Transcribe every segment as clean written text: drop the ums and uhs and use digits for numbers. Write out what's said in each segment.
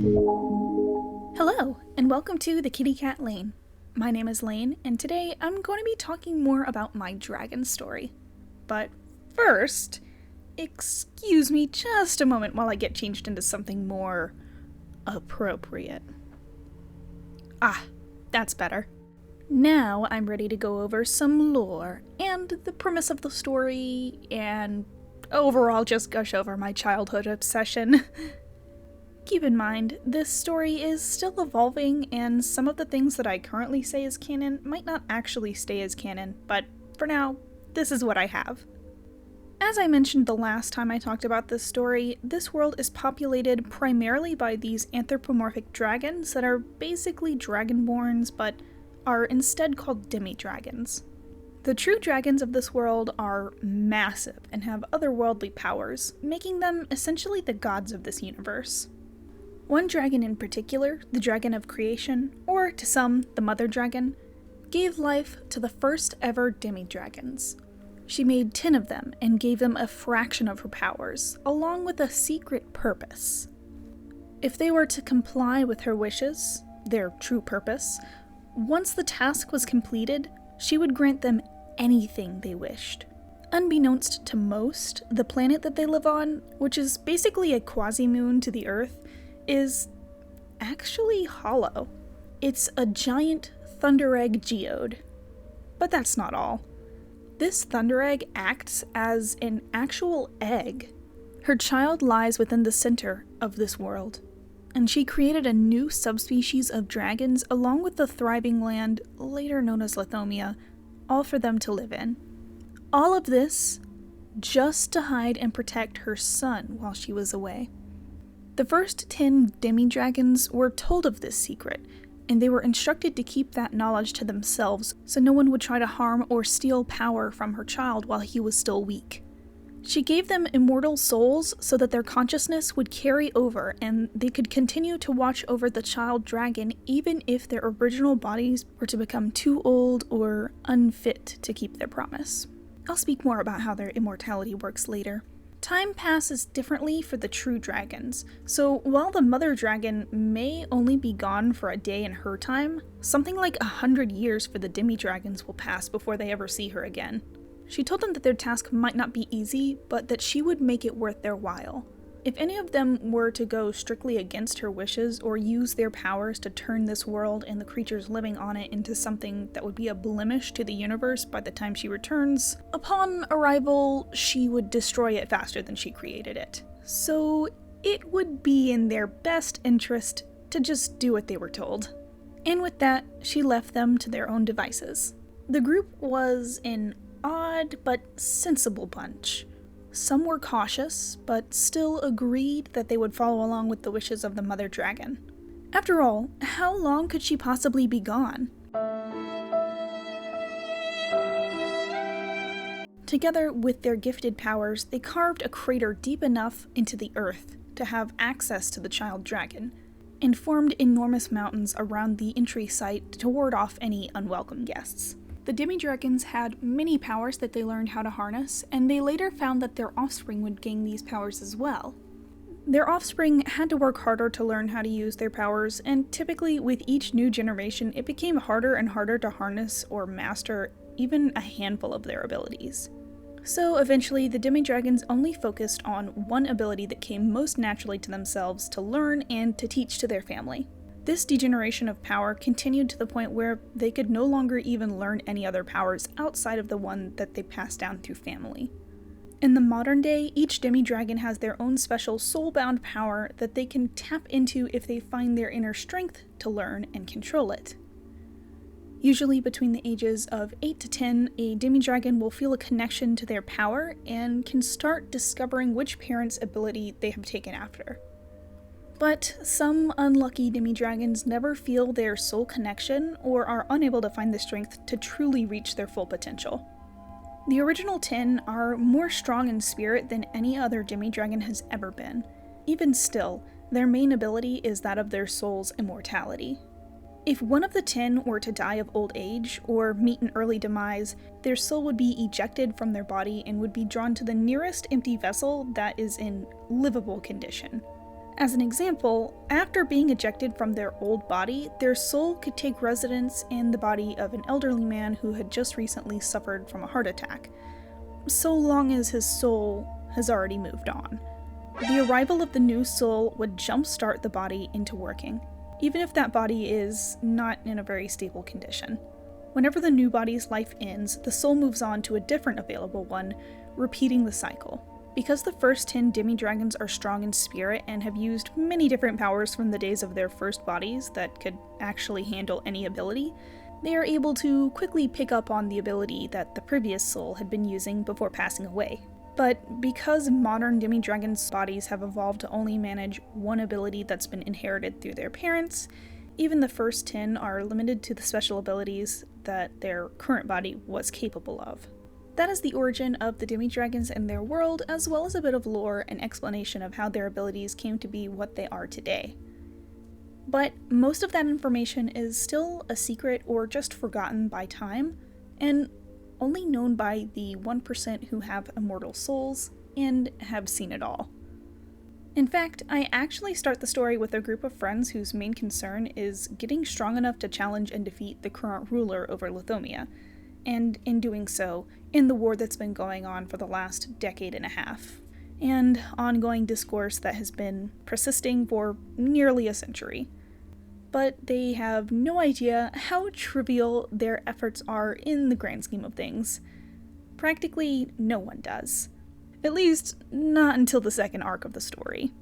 Hello, and welcome to the Kitty Cat Lane. My name is Lane, and today I'm going to be talking more about my dragon story. But first, excuse me just a moment while I get changed into something more appropriate. That's better. Now I'm ready to go over some lore, and the premise of the story, and overall just gush over my childhood obsession. Keep in mind, this story is still evolving, and some of the things that I currently say as canon might not actually stay as canon, but for now, this is what I have. As I mentioned the last time I talked about this story, this world is populated primarily by these anthropomorphic dragons that are basically dragonborns, but are instead called demi-dragons. The true dragons of this world are massive and have otherworldly powers, making them essentially the gods of this universe. One dragon in particular, the Dragon of Creation, or to some, the Mother Dragon, gave life to the first ever demi-dragons. She made 10 of them and gave them a fraction of her powers, along with a secret purpose. If they were to comply with her wishes, their true purpose, once the task was completed, she would grant them anything they wished. Unbeknownst to most, the planet that they live on, which is basically a quasi-moon to the Earth, is actually hollow. It's a giant thunder egg geode. But that's not all. This thunder egg acts as an actual egg. Her child lies within the center of this world, and she created a new subspecies of dragons along with the thriving land, later known as Lithomia, all for them to live in. All of this just to hide and protect her son while she was away. The first 10 demi-dragons were told of this secret, and they were instructed to keep that knowledge to themselves so no one would try to harm or steal power from her child while he was still weak. She gave them immortal souls so that their consciousness would carry over and they could continue to watch over the child dragon even if their original bodies were to become too old or unfit to keep their promise. I'll speak more about how their immortality works later. Time passes differently for the true dragons, so while the mother dragon may only be gone for a day in her time, something like 100 years for the demi-dragons will pass before they ever see her again. She told them that their task might not be easy, but that she would make it worth their while. If any of them were to go strictly against her wishes or use their powers to turn this world and the creatures living on it into something that would be a blemish to the universe by the time she returns, upon arrival, she would destroy it faster than she created it. So it would be in their best interest to just do what they were told. And with that, she left them to their own devices. The group was an odd but sensible bunch. Some were cautious, but still agreed that they would follow along with the wishes of the mother dragon. After all, how long could she possibly be gone? Together with their gifted powers, they carved a crater deep enough into the earth to have access to the child dragon, and formed enormous mountains around the entry site to ward off any unwelcome guests. The demi-dragons had many powers that they learned how to harness, and they later found that their offspring would gain these powers as well. Their offspring had to work harder to learn how to use their powers, and typically with each new generation it became harder and harder to harness or master even a handful of their abilities. So eventually the demi-dragons only focused on one ability that came most naturally to themselves to learn and to teach to their family. This degeneration of power continued to the point where they could no longer even learn any other powers outside of the one that they passed down through family. In the modern day, each demi-dragon has their own special soul-bound power that they can tap into if they find their inner strength to learn and control it. Usually between the ages of 8 to 10, a demi-dragon will feel a connection to their power and can start discovering which parent's ability they have taken after. But some unlucky demi-dragons never feel their soul connection or are unable to find the strength to truly reach their full potential. The original 10 are more strong in spirit than any other demi-dragon has ever been. Even still, their main ability is that of their soul's immortality. If one of the 10 were to die of old age or meet an early demise, their soul would be ejected from their body and would be drawn to the nearest empty vessel that is in livable condition. As an example, after being ejected from their old body, their soul could take residence in the body of an elderly man who had just recently suffered from a heart attack, so long as his soul has already moved on. The arrival of the new soul would jumpstart the body into working, even if that body is not in a very stable condition. Whenever the new body's life ends, the soul moves on to a different available one, repeating the cycle. Because the first 10 demi-dragons are strong in spirit and have used many different powers from the days of their first bodies that could actually handle any ability, they are able to quickly pick up on the ability that the previous soul had been using before passing away. But because modern demi-dragons' bodies have evolved to only manage one ability that's been inherited through their parents, even the first 10 are limited to the special abilities that their current body was capable of. That is the origin of the demi-dragons and their world, as well as a bit of lore and explanation of how their abilities came to be what they are today. But most of that information is still a secret or just forgotten by time, and only known by the 1% who have immortal souls and have seen it all. In fact, I actually start the story with a group of friends whose main concern is getting strong enough to challenge and defeat the current ruler over Lithomia, and in doing so, in the war that's been going on for the last decade and a half, and ongoing discourse that has been persisting for nearly a century. But they have no idea how trivial their efforts are in the grand scheme of things. Practically no one does. At least, not until the second arc of the story.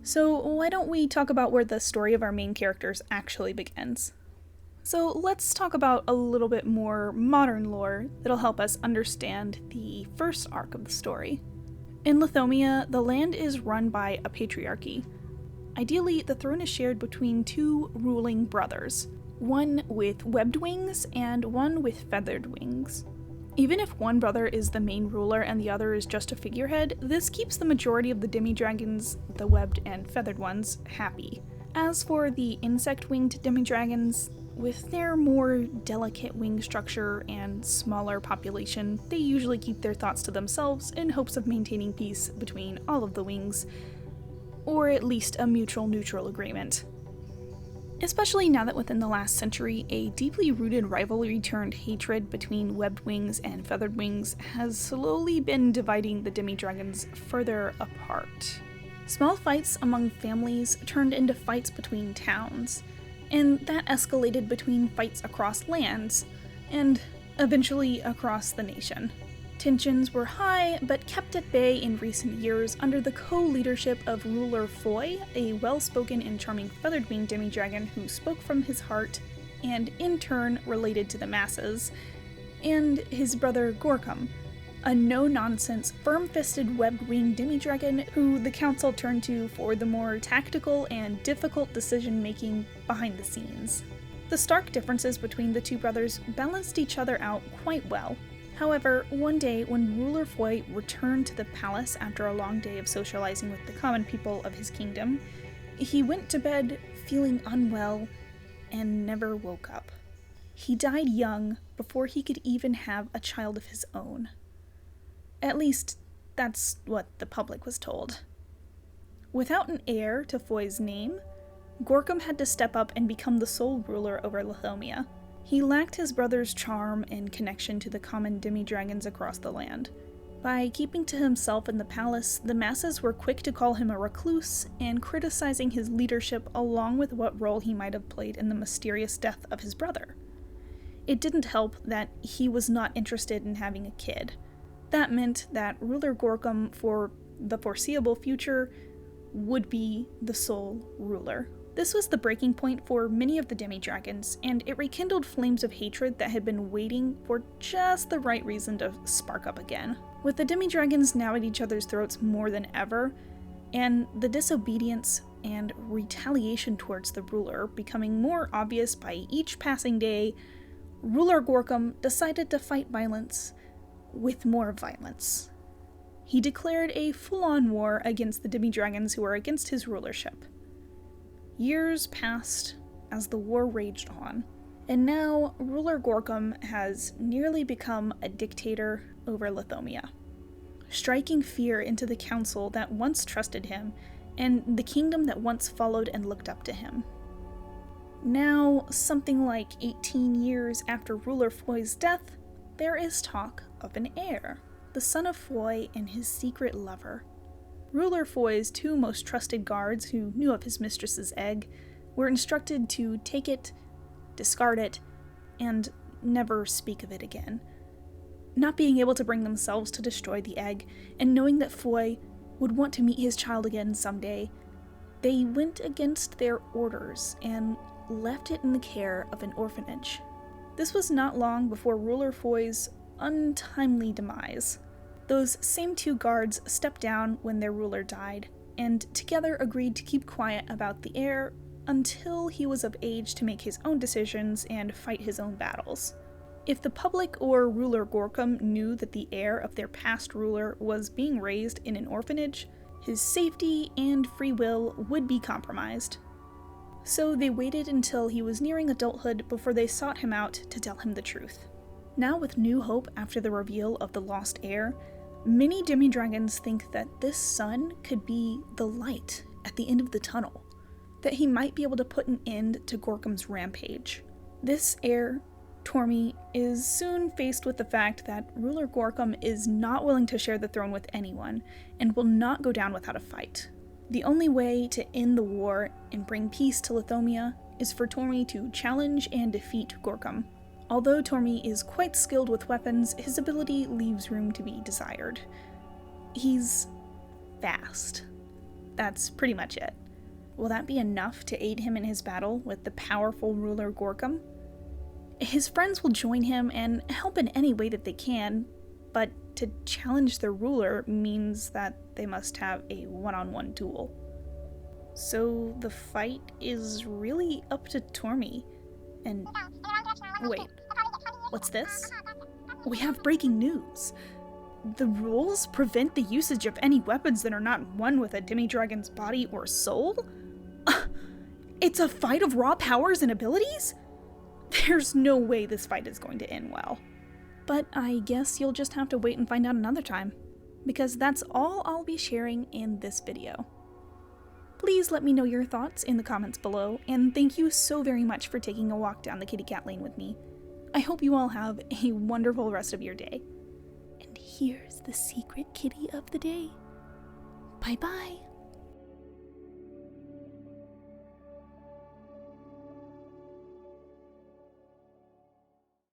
So why don't we talk about where the story of our main characters actually begins? So let's talk about a little bit more modern lore that'll help us understand the first arc of the story. In Lithomia, the land is run by a patriarchy. Ideally, the throne is shared between two ruling brothers, one with webbed wings and one with feathered wings. Even if one brother is the main ruler and the other is just a figurehead, this keeps the majority of the demi-dragons, the webbed and feathered ones, happy. As for the insect-winged demi-dragons, with their more delicate wing structure and smaller population, they usually keep their thoughts to themselves in hopes of maintaining peace between all of the wings, or at least a mutual neutral agreement. Especially now that within the last century, a deeply rooted rivalry turned hatred between webbed wings and feathered wings has slowly been dividing the demi-dragons further apart. Small fights among families turned into fights between towns, and that escalated between fights across lands, and eventually across the nation. Tensions were high, but kept at bay in recent years under the co-leadership of ruler Foy, a well-spoken and charming feathered-winged demi-dragon who spoke from his heart, and in turn related to the masses, and his brother Gorkum, a no-nonsense, firm-fisted webbed-winged demi-dragon who the council turned to for the more tactical and difficult decision-making behind the scenes. The stark differences between the two brothers balanced each other out quite well. However, one day when ruler Foy returned to the palace after a long day of socializing with the common people of his kingdom, he went to bed feeling unwell and never woke up. He died young before he could even have a child of his own. At least, that's what the public was told. Without an heir to Foy's name, Gorkum had to step up and become the sole ruler over Lithomia. He lacked his brother's charm and connection to the common demi-dragons across the land. By keeping to himself in the palace, the masses were quick to call him a recluse and criticizing his leadership along with what role he might have played in the mysterious death of his brother. It didn't help that he was not interested in having a kid. That meant that ruler Gorkum, for the foreseeable future, would be the sole ruler. This was the breaking point for many of the demi-dragons, and it rekindled flames of hatred that had been waiting for just the right reason to spark up again. With the demi-dragons now at each other's throats more than ever, and the disobedience and retaliation towards the ruler becoming more obvious by each passing day, ruler Gorkum decided to fight violence with more violence. He declared a full-on war against the demi-dragons who were against his rulership. Years passed as the war raged on, and now ruler Gorkum has nearly become a dictator over Lithomia, striking fear into the council that once trusted him and the kingdom that once followed and looked up to him. Now, something like 18 years after Ruler Foy's death, there is talk of an heir, the son of Foy and his secret lover. Ruler Foy's two most trusted guards, who knew of his mistress's egg, were instructed to take it, discard it, and never speak of it again. Not being able to bring themselves to destroy the egg, and knowing that Foy would want to meet his child again someday, they went against their orders and left it in the care of an orphanage. This was not long before Ruler Foy's untimely demise. Those same two guards stepped down when their ruler died, and together agreed to keep quiet about the heir until he was of age to make his own decisions and fight his own battles. If the public or ruler Gorkum knew that the heir of their past ruler was being raised in an orphanage, his safety and free will would be compromised. So they waited until he was nearing adulthood before they sought him out to tell him the truth. Now, with new hope after the reveal of the lost heir, many demi-dragons think that this son could be the light at the end of the tunnel, that he might be able to put an end to Gorkum's rampage. This heir, Tormy, is soon faced with the fact that ruler Gorkum is not willing to share the throne with anyone, and will not go down without a fight. The only way to end the war and bring peace to Lithomia is for Tormy to challenge and defeat Gorkum. Although Tormy is quite skilled with weapons, his ability leaves room to be desired. He's fast. That's pretty much it. Will that be enough to aid him in his battle with the powerful ruler Gorkum? His friends will join him and help in any way that they can, but to challenge their ruler means that they must have a one-on-one duel. So the fight is really up to Tormy. And wait, what's this? We have breaking news. The rules prevent the usage of any weapons that are not one with a demi-dragon's body or soul? It's a fight of raw powers and abilities? There's no way this fight is going to end well. But I guess you'll just have to wait and find out another time, because that's all I'll be sharing in this video. Please let me know your thoughts in the comments below, and thank you so very much for taking a walk down the kitty cat lane with me. I hope you all have a wonderful rest of your day. And here's the secret kitty of the day. Bye bye.